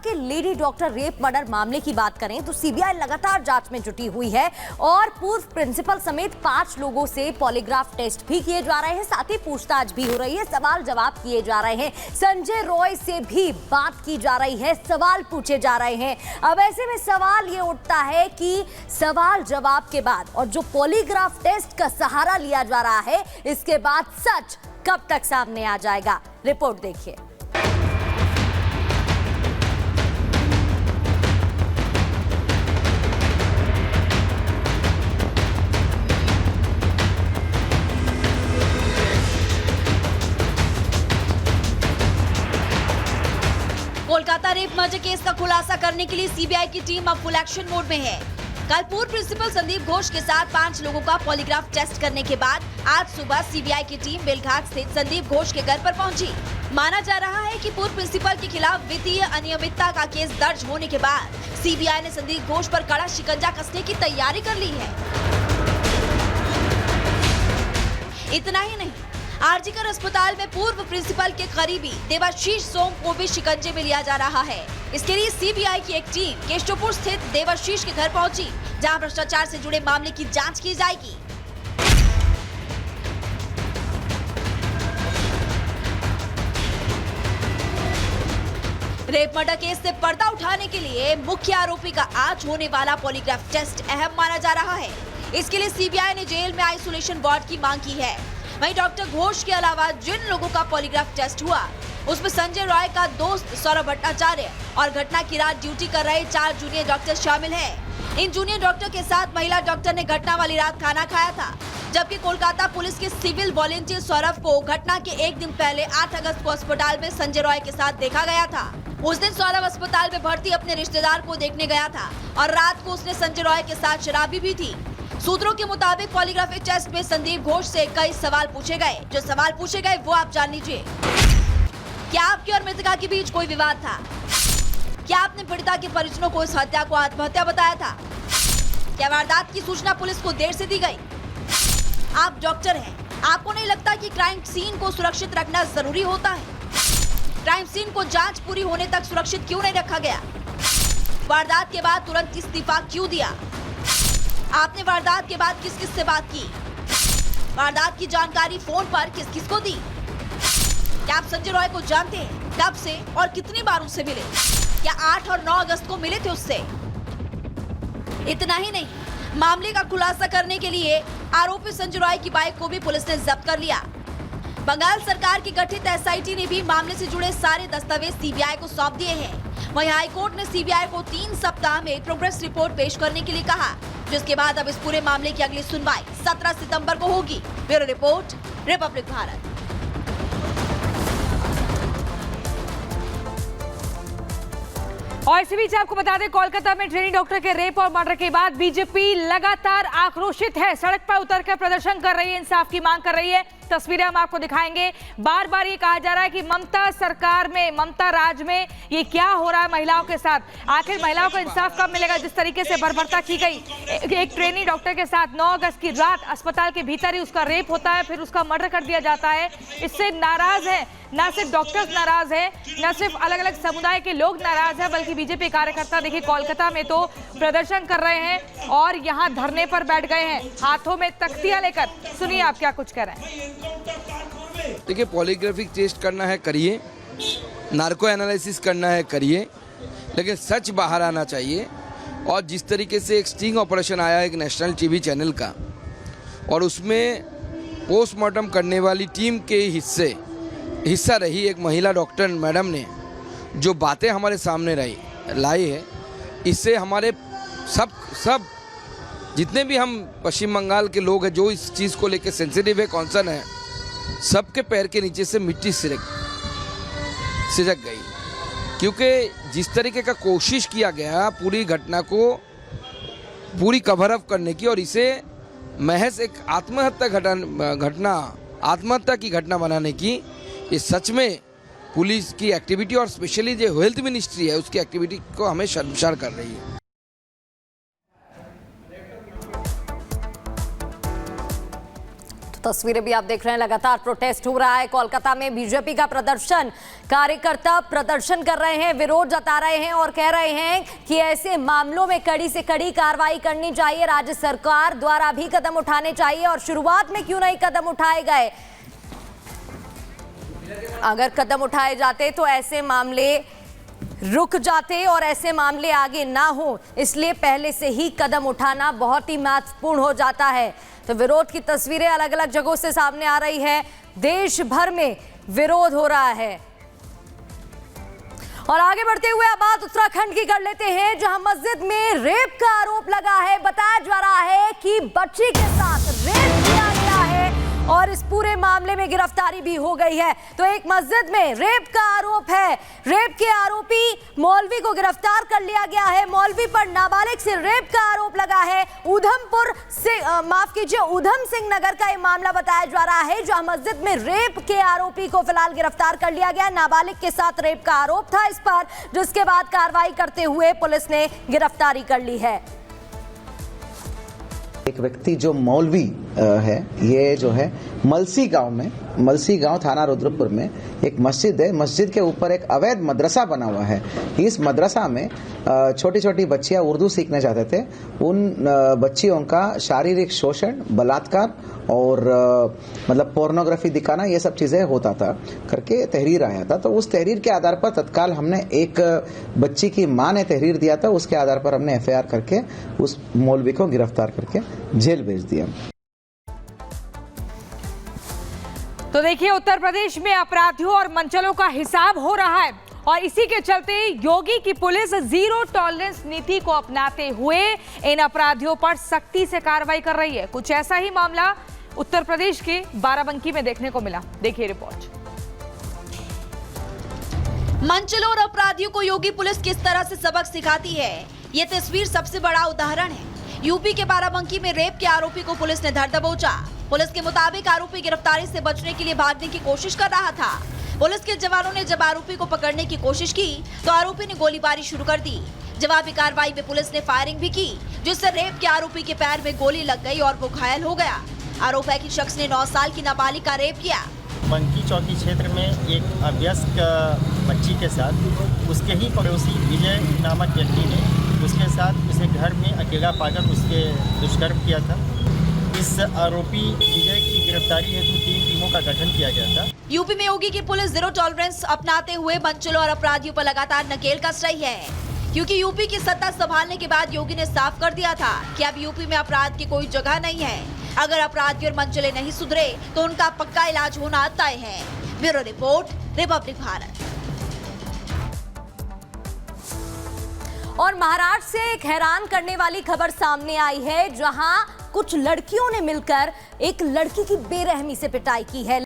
के lady doctor rape murder मामले की बात करें तो सीबीआई लगातार जांच में जुटी हुई है और पूर्व प्रिंसिपल समेत 5 लोगों से पॉलीग्राफ टेस्ट भी किए जा रहे हैं, साथ ही पूछताछ भी हो रही है, सवाल जवाब किए जा रहे हैं। संजय रॉय से भी बात की जा रही है, सवाल पूछे जा रहे हैं। अब ऐसे में सवाल ये उठता है कि सवाल जवाब के बाद और जो पॉलीग्राफ टेस्ट का सहारा लिया जा रहा है, इसके बाद सच कब तक सामने आ जाएगा? रिपोर्ट देखिए। कोलकाता रेप मर्डर केस का खुलासा करने के लिए सीबीआई की टीम अब फुल एक्शन मोड में है। कल पूर्व प्रिंसिपल संदीप घोष के साथ 5 लोगों का पॉलीग्राफ टेस्ट करने के बाद आज सुबह सीबीआई की टीम बेलघाट स्थित संदीप घोष के घर पर पहुंची। माना जा रहा है कि पूर्व प्रिंसिपल के खिलाफ वित्तीय अनियमितता का केस दर्ज होने के बाद सीबीआई ने संदीप घोष पर कड़ा शिकंजा कसने की तैयारी कर ली है। इतना ही नहीं, आरजीकर अस्पताल में पूर्व प्रिंसिपल के करीबी देवाशीष सोम को भी शिकंजे में लिया जा रहा है। इसके लिए सीबीआई की एक टीम केशवपुर स्थित देवाशीष के घर पहुंची, जहां भ्रष्टाचार से जुड़े मामले की जांच की जाएगी। रेप मर्डर केस से पर्दा उठाने के लिए मुख्य आरोपी का आज होने वाला पॉलीग्राफ टेस्ट अहम माना जा रहा है। इसके लिए सीबीआई ने जेल में आइसोलेशन वार्ड की मांग की है। वहीं डॉक्टर घोष के अलावा जिन लोगों का पॉलीग्राफ टेस्ट हुआ, उसमें संजय रॉय का दोस्त सौरभ भट्टाचार्य और घटना की रात ड्यूटी कर रहे 4 जूनियर डॉक्टर शामिल हैं। इन जूनियर डॉक्टर के साथ महिला डॉक्टर ने घटना वाली रात खाना खाया था, जबकि कोलकाता पुलिस के सिविल वॉलेंटियर सौरभ को घटना के एक दिन पहले 8 अगस्त को अस्पताल में संजय रॉय के साथ देखा गया था। उस दिन सौरभ अस्पताल में भर्ती अपने रिश्तेदार को देखने गया था और रात को उसने संजय रॉय के साथ शराबी भी थी। सूत्रों के मुताबिक पॉलीग्राफी टेस्ट में संदीप घोष से कई सवाल पूछे गए। जो सवाल पूछे गए वो आप जान लीजिए। क्या आपके और मृतका के बीच कोई विवाद था? क्या आपने पीड़िता के परिजनों को इस हत्या को आत्महत्या बताया था? क्या वारदात की सूचना पुलिस को देर से दी गई? आप डॉक्टर हैं, आपको नहीं लगता कि क्राइम सीन को सुरक्षित रखना जरूरी होता है? क्राइम सीन को जांच पूरी होने तक सुरक्षित क्यों नहीं रखा गया? वारदात के बाद तुरंत इस्तीफा क्यों दिया? आपने वारदात के बाद किस किस से बात की? वारदात की जानकारी फोन पर किस किस को दी? क्या आप संजय रॉय को जानते हैं? कब से और कितनी बार उससे मिले? क्या 8 और 9 अगस्त को मिले थे उससे? इतना ही नहीं, मामले का खुलासा करने के लिए आरोपी संजय रॉय की बाइक को भी पुलिस ने जब्त कर लिया। बंगाल सरकार की गठित एसआईटी ने भी मामले से जुड़े सारे दस्तावेज सीबीआई को सौंप दिए हैं। वहीं हाईकोर्ट ने सीबीआई को 3 सप्ताह में प्रोग्रेस रिपोर्ट पेश करने के लिए कहा, जिसके बाद अब इस पूरे मामले की अगली सुनवाई 17 सितंबर को होगी। Bureau report, Republic Bharat. और इसी बीच आपको बता दें, कोलकाता में ट्रेनी डॉक्टर के रेप और मर्डर के बाद बीजेपी लगातार आक्रोशित है, सड़क पर उतरकर प्रदर्शन कर रही है, इंसाफ की मांग कर रही है। तस्वीरें हम आपको दिखाएंगे। बार बार ये कहा जा रहा है कि ममता सरकार में, ममता राज में ये क्या हो रहा है महिलाओं के साथ? आखिर महिलाओं को इंसाफ कब मिलेगा? जिस तरीके से बर्बरता की गई एक ट्रेनी डॉक्टर के साथ 9 अगस्त की रात अस्पताल के भीतर ही उसका रेप होता है, फिर उसका मर्डर कर दिया जाता है। इससे नाराज है, न सिर्फ डॉक्टर्स नाराज है, न सिर्फ अलग अलग समुदाय के लोग नाराज हैं, बल्कि बीजेपी कार्यकर्ता देखिए कोलकाता में तो प्रदर्शन कर रहे हैं और यहाँ धरने पर बैठ गए हैं, हाथों में तख्तियां लेकर। सुनिए आप क्या कुछ कर रहे हैं। देखिए, पॉलीग्राफिक टेस्ट करना है करिए, नार्को एनालिसिस करना है करिए, लेकिन सच बाहर आना चाहिए। और जिस तरीके से एक स्टिंग ऑपरेशन आया एक नेशनल टीवी चैनल का, और उसमें पोस्टमार्टम करने वाली टीम के हिस्सा रही एक महिला डॉक्टर मैडम ने जो बातें हमारे सामने लाई है, इससे हमारे सब जितने भी हम पश्चिम बंगाल के लोग हैं जो इस चीज़ को लेकर सेंसिटिव है, कॉन्सर्न है, सबके पैर के नीचे से मिट्टी सिरक गई। क्योंकि जिस तरीके का कोशिश किया गया पूरी घटना को पूरी कवर अप करने की, और इसे महज एक आत्महत्या की घटना बनाने की, ये सच में पुलिस की एक्टिविटी और स्पेशली जो हेल्थ मिनिस्ट्री है उसकी एक्टिविटी को हमें शर्मसार कर रही है। तस्वीरें भी आप देख रहे हैं, लगातार प्रोटेस्ट हो रहा है कोलकाता में। बीजेपी का प्रदर्शन, कार्यकर्ता प्रदर्शन कर रहे हैं, विरोध जता रहे हैं और कह रहे हैं कि ऐसे मामलों में कड़ी से कड़ी कार्रवाई करनी चाहिए, राज्य सरकार द्वारा भी कदम उठाने चाहिए। और शुरुआत में क्यों नहीं कदम उठाए गए? अगर कदम उठाए जाते तो ऐसे मामले रुक जाते और ऐसे मामले आगे ना हो, इसलिए पहले से ही कदम उठाना बहुत ही महत्वपूर्ण हो जाता है। तो विरोध की तस्वीरें अलग अलग जगहों से सामने आ रही है, देश भर में विरोध हो रहा है। और आगे बढ़ते हुए अब बात उत्तराखंड की कर लेते हैं, जहां मस्जिद में रेप का आरोप लगा है। बताया जा रहा है कि बच्ची के साथ रेप किया गया है और इस पूरे मामले में गिरफ्तारी भी हो गई है। तो एक मस्जिद में रेप का आरोप है, रेप के आरोपी मौलवी को गिरफ्तार कर लिया गया है। मौलवी पर नाबालिग से रेप का आरोप लगा है। उधमपुर से उधम सिंह नगर का ये मामला बताया जा रहा है, जहां मस्जिद में रेप के आरोपी को फिलहाल गिरफ्तार कर लिया गया। नाबालिग के साथ रेप का आरोप था इस पर, जिसके बाद कार्रवाई करते हुए पुलिस ने गिरफ्तारी कर ली है। एक व्यक्ति जो मौलवी है, ये जो है मलसी गांव थाना रुद्रपुर में एक मस्जिद है। मस्जिद के ऊपर एक अवैध मदरसा बना हुआ है। इस मदरसा में छोटी छोटी बच्चियां उर्दू सीखने जाते थे। उन बच्चियों का शारीरिक शोषण, बलात्कार और मतलब पोर्नोग्राफी दिखाना, ये सब चीजें होता था करके तहरीर आया था। तो उस तहरीर के आधार पर तत्काल हमने, एक बच्ची की मां ने तहरीर दिया था, उसके आधार पर हमने एफआईआर करके उस मौलवी को गिरफ्तार करके जेल भेज दिया। तो देखिए, उत्तर प्रदेश में अपराधियों और मंचलों का हिसाब हो रहा है और इसी के चलते योगी की पुलिस जीरो टॉलरेंस नीति को अपनाते हुए इन अपराधियों पर सख्ती से कार्रवाई कर रही है। कुछ ऐसा ही मामला उत्तर प्रदेश के बाराबंकी में देखने को मिला। देखिए रिपोर्ट। मंचलों और अपराधियों को योगी पुलिस किस तरह से सबक सिखाती है, ये तस्वीर सबसे बड़ा उदाहरण है। यूपी के बाराबंकी में रेप के आरोपी को पुलिस ने धर दबोचा। पुलिस के मुताबिक आरोपी गिरफ्तारी से बचने के लिए भागने की कोशिश कर रहा था। पुलिस के जवानों ने जब आरोपी को पकड़ने की कोशिश की तो आरोपी ने गोलीबारी शुरू कर दी। जवाबी कार्रवाई में पुलिस ने फायरिंग भी की, जिससे रेप के आरोपी के पैर में गोली लग गई और वो घायल हो गया। आरोप है कि शख्स ने 9 साल की नाबालिग का रेप किया। बंकी चौकी क्षेत्र में एक अभ्यस्त बच्ची के साथ उसके ही पड़ोसी विजय नामक व्यक्ति ने उसके साथ उसे घर में अकेला पाकर उसके दुष्कर्म किया था। इस आरोपी विजय की गिरफ्तारी हेतु 3 टीमों का गठन किया गया था। यूपी में योगी की पुलिस जीरो टॉलरेंस अपनाते हुए मंचलों और अपराधियों पर लगातार नकेल कस रही है, क्योंकि यूपी की सत्ता संभालने के बाद योगी ने साफ कर दिया था कि अब यूपी में अपराध की कोई जगह नहीं है। अगर अपराधी और मंचले नहीं सुधरे तो उनका पक्का इलाज होना तय है। Bureau report, Republic Bharat. और महाराष्ट्र से एक हैरान करने वाली खबर सामने आई है, जहां कुछ लड़कियों ने मिलकर एक लड़की की बेरहमी से पिटाई की है।